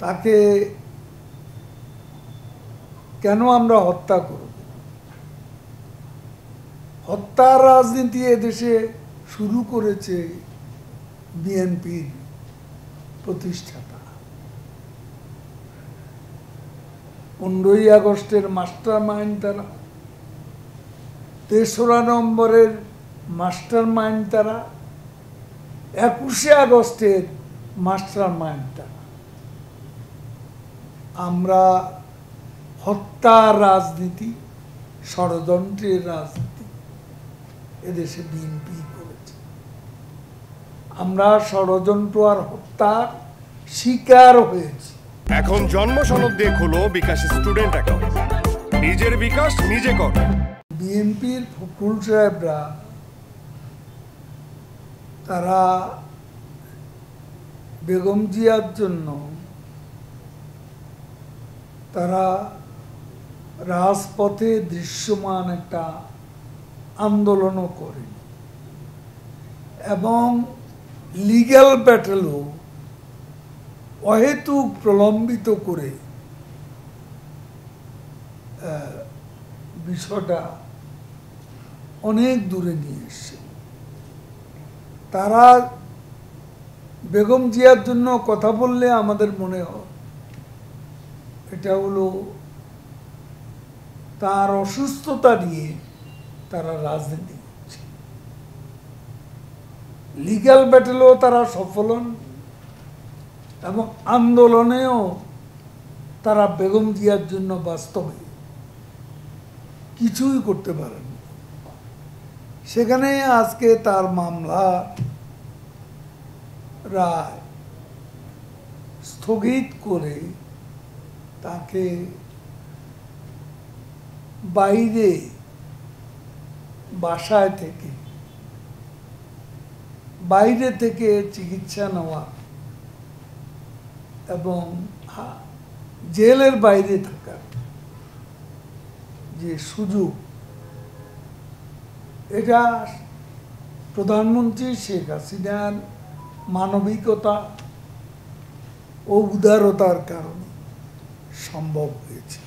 তাকে কেন আমরা হত্যা করব? হত্যার রাজনীতি এদেশে শুরু করেছে বিএনপির প্রতিষ্ঠাতা। 15ই আগস্টের মাস্টার মাইন্ড তারা, 3রা নভেম্বরের মাস্টার মাইন্ড তারা, 21শে আগস্টের মাস্টার মাইন্ড তারা। আমরা হত্যার রাজনীতি, ষড়যন্ত্রের রাজনীতি এদেশে বিএনপি করেছে। আমরা ষড়যন্ত্র আর হত্যার শিকার হয়েছি। এখন জন্ম সনদ দিয়ে খোলো বিকাশ স্টুডেন্ট অ্যাকাউন্ট, নিজের বিকাশ নিজে কর। বিএনপির ফখরুল সাহেবরা তারা বেগম জিয়ার জন্য তারা রাজপথে দৃশ্যমান একটা আন্দোলনও করে এবং লিগ্যাল ব্যাটেলও অহেতুক প্রলম্বিত করে বিষয়টা অনেক দূরে নিয়ে এসছে। তারা বেগম জিয়ার জন্য কথা বললে আমাদের মনে হয় এটা হলো তার অসুস্থতা নিয়ে তারা রাজনীতি করছে। লিগ্যাল ব্যাটেলেও তারা সফল হন এবং আন্দোলনেও তারা বেগম জিয়ার জন্য বাস্তবে কিছুই করতে পারেন। সেখানে আজকে তার মামলা রায় স্থগিত করে তাকে বাইরে বাসায় থেকে বাইরে থেকে চিকিৎসা নেওয়া এবং জেলের বাইরে থাকার যে সুযোগ, এটা প্রধানমন্ত্রী শেখ হাসিনার মানবিকতা ও উদারতার কারণে সম্ভব হয়েছে।